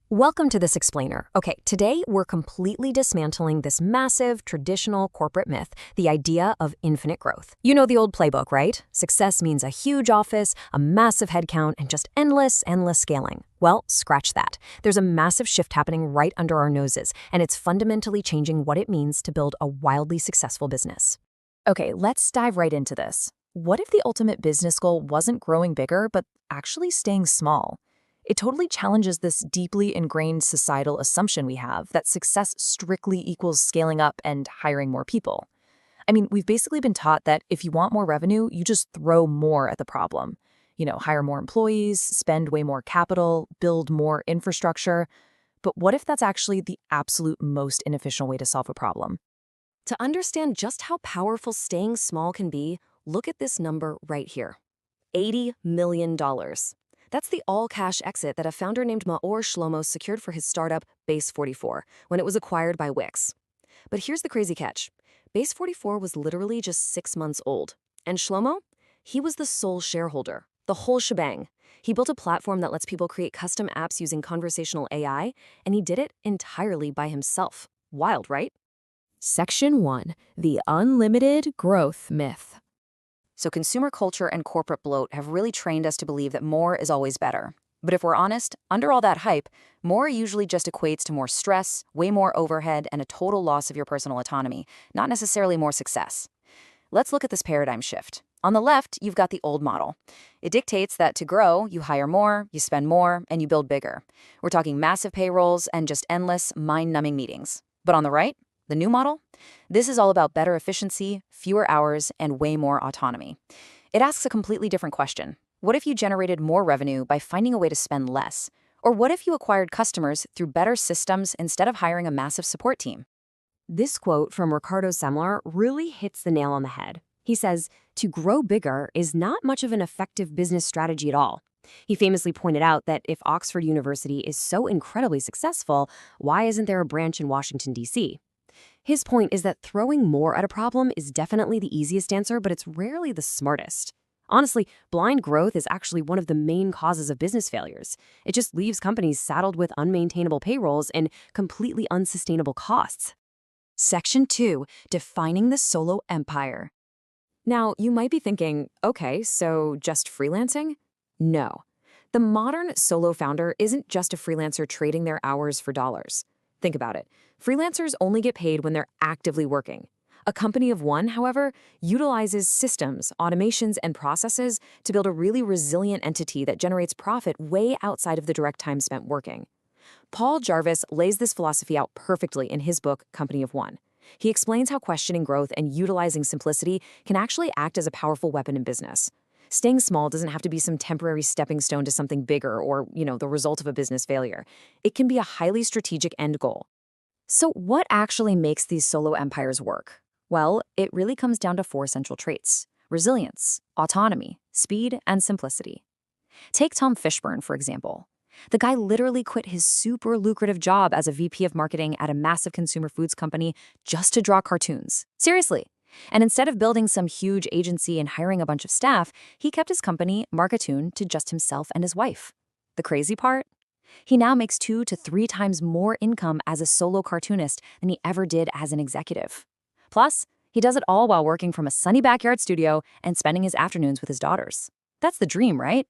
Welcome to this explainer. Okay, today we're completely dismantling this massive, traditional corporate myth, the idea of infinite growth. You know the old playbook, right? Success means a huge office, a massive headcount, and just endless scaling. Well, scratch that. There's a massive shift happening right under our noses, and it's fundamentally changing what it means to build a wildly successful business. Okay, let's dive right into this. What if the ultimate business goal wasn't growing bigger, but actually staying small? It totally challenges this deeply ingrained societal assumption we have that success strictly equals scaling up and hiring more people. I mean, we've basically been taught that if you want more revenue, you just throw more at the problem. Hire more employees, spend way more capital, build more infrastructure. But what if that's actually the absolute most inefficient way to solve a problem? To understand just how powerful staying small can be, look at this number right here. $80 million. That's the all-cash exit that a founder named Maor Shlomo secured for his startup, Base 44, when it was acquired by Wix. But here's the crazy catch. Base 44 was literally just 6 months old. And Shlomo? He was the sole shareholder, the whole shebang. He built a platform that lets people create custom apps using conversational AI, and he did it entirely by himself. Wild, right? Section 1. The Unlimited Growth Myth. So consumer culture and corporate bloat have really trained us to believe that more is always better. But if we're honest, under all that hype, more usually just equates to more stress, way more overhead, and a total loss of your personal autonomy, not necessarily more success. Let's look at this paradigm shift. On the left, you've got the old model. It dictates that to grow, you hire more, you spend more, and you build bigger. We're talking massive payrolls and just endless, mind-numbing meetings. But on the right, the new model? This is all about better efficiency, fewer hours, and way more autonomy. It asks a completely different question. What if you generated more revenue by finding a way to spend less? Or what if you acquired customers through better systems instead of hiring a massive support team? This quote from Ricardo Semler really hits the nail on the head. He says, to grow bigger is not much of an effective business strategy at all. He famously pointed out that if Oxford University is so incredibly successful, why isn't there a branch in Washington, D.C.? His point is that throwing more at a problem is definitely the easiest answer, but it's rarely the smartest. Honestly, blind growth is actually one of the main causes of business failures. It just leaves companies saddled with unmaintainable payrolls and completely unsustainable costs. Section 2. Defining the Solo Empire. Now, you might be thinking, okay, so just freelancing? No. The modern solo founder isn't just a freelancer trading their hours for dollars. Think about it. Freelancers only get paid when they're actively working. A company of one, however, utilizes systems, automations, and processes to build a really resilient entity that generates profit way outside of the direct time spent working. Paul Jarvis lays this philosophy out perfectly in his book, Company of One. He explains how questioning growth and utilizing simplicity can actually act as a powerful weapon in business. Staying small doesn't have to be some temporary stepping stone to something bigger or, the result of a business failure. It can be a highly strategic end goal. So what actually makes these solo empires work? Well, it really comes down to 4 central traits: resilience, autonomy, speed, and simplicity. Take Tom Fishburne, for example. The guy literally quit his super lucrative job as a VP of marketing at a massive consumer foods company just to draw cartoons. Seriously. And instead of building some huge agency and hiring a bunch of staff, he kept his company, Markatoon, to just himself and his wife. The crazy part? He now makes 2 to 3 times more income as a solo cartoonist than he ever did as an executive. Plus, he does it all while working from a sunny backyard studio and spending his afternoons with his daughters. That's the dream, right?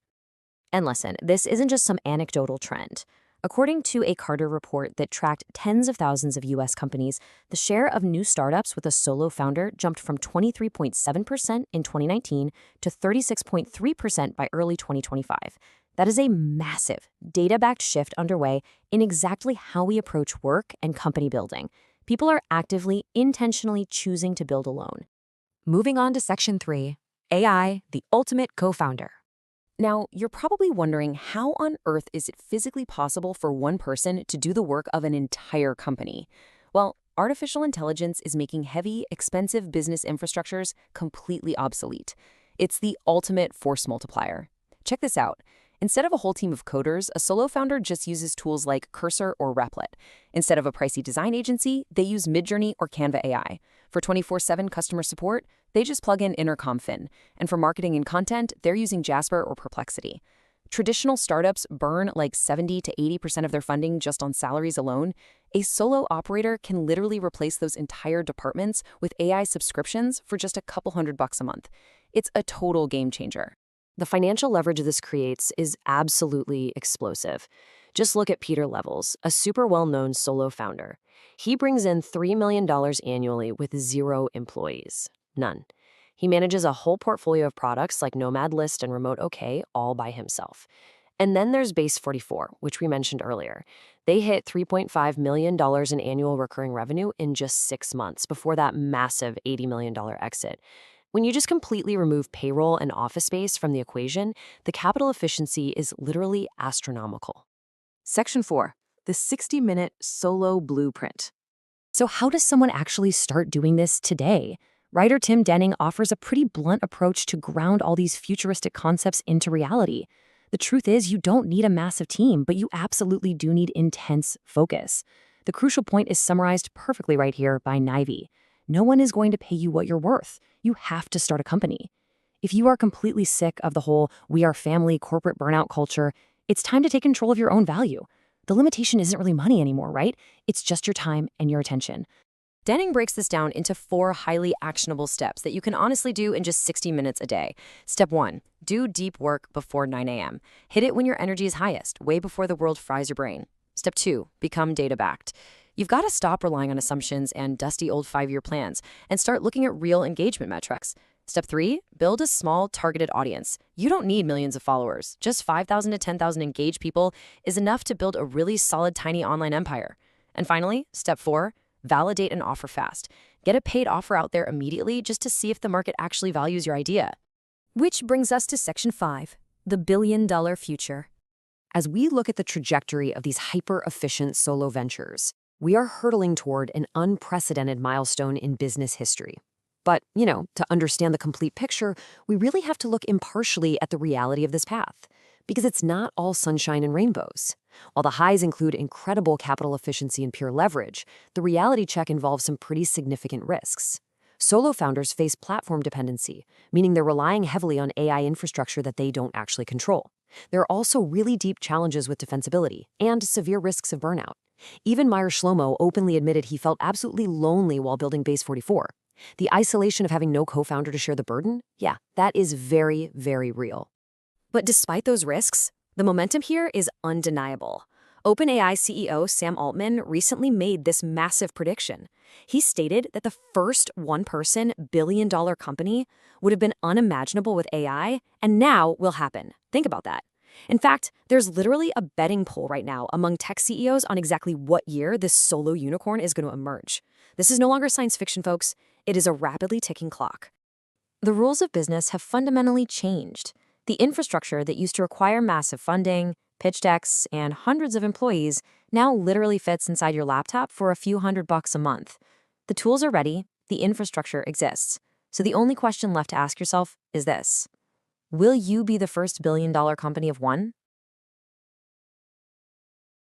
And listen, this isn't just some anecdotal trend. According to a Carter report that tracked tens of thousands of U.S. companies, the share of new startups with a solo founder jumped from 23.7% in 2019 to 36.3% by early 2025. That is a massive, data-backed shift underway in exactly how we approach work and company building. People are actively, intentionally choosing to build alone. Moving on to Section 3. AI, the ultimate co-founder. Now, you're probably wondering, how on earth is it physically possible for one person to do the work of an entire company? Well, artificial intelligence is making heavy, expensive business infrastructures completely obsolete. It's the ultimate force multiplier. Check this out. Instead of a whole team of coders, a solo founder just uses tools like Cursor or Replit. Instead of a pricey design agency, they use Midjourney or Canva AI. For 24/7 customer support, they just plug in Intercom Fin. And for marketing and content, they're using Jasper or Perplexity. Traditional startups burn like 70 to 80% of their funding just on salaries alone. A solo operator can literally replace those entire departments with AI subscriptions for just a couple $100 a month. It's a total game changer. The financial leverage this creates is absolutely explosive. Just look at Peter Levels, a super well-known solo founder. He brings in $3 million annually with 0 employees. None. He manages a whole portfolio of products like Nomad List and Remote OK all by himself. And then there's Base 44, which we mentioned earlier. They hit $3.5 million in annual recurring revenue in just 6 months before that massive $80 million exit. When you just completely remove payroll and office space from the equation, the capital efficiency is literally astronomical. Section 4, the 60-minute solo blueprint. So how does someone actually start doing this today? Writer Tim Denning offers a pretty blunt approach to ground all these futuristic concepts into reality. The truth is, you don't need a massive team, but you absolutely do need intense focus. The crucial point is summarized perfectly right here by Nivey. No one is going to pay you what you're worth. You have to start a company. If you are completely sick of the whole we are family corporate burnout culture, it's time to take control of your own value. The limitation isn't really money anymore, right? It's just your time and your attention. Denning breaks this down into 4 highly actionable steps that you can honestly do in just 60 minutes a day. Step 1, do deep work before 9 a.m. Hit it when your energy is highest, way before the world fries your brain. Step 2, become data-backed. You've got to stop relying on assumptions and dusty old 5-year plans and start looking at real engagement metrics. Step 3, build a small targeted audience. You don't need millions of followers. Just 5,000 to 10,000 engaged people is enough to build a really solid tiny online empire. And finally, step 4, validate an offer fast. Get a paid offer out there immediately just to see if the market actually values your idea. Which brings us to Section 5, the billion-dollar future. As we look at the trajectory of these hyper-efficient solo ventures, we are hurtling toward an unprecedented milestone in business history. But, to understand the complete picture, we really have to look impartially at the reality of this path, because it's not all sunshine and rainbows. While the highs include incredible capital efficiency and pure leverage, the reality check involves some pretty significant risks. Solo founders face platform dependency, meaning they're relying heavily on AI infrastructure that they don't actually control. There are also really deep challenges with defensibility and severe risks of burnout. Even Meyer Shlomo openly admitted he felt absolutely lonely while building Base 44. The isolation of having no co-founder to share the burden? Yeah, that is very, very real. But despite those risks, the momentum here is undeniable. OpenAI CEO Sam Altman recently made this massive prediction. He stated that the first one-person billion-dollar company would have been unimaginable with AI, and now will happen. Think about that. In fact, there's literally a betting poll right now among tech CEOs on exactly what year this solo unicorn is going to emerge. This is no longer science fiction, folks. It is a rapidly ticking clock. The rules of business have fundamentally changed. The infrastructure that used to require massive funding, pitch decks, and hundreds of employees now literally fits inside your laptop for a few $100 a month. The tools are ready, the infrastructure exists. So the only question left to ask yourself is this: will you be the first billion-dollar company of one?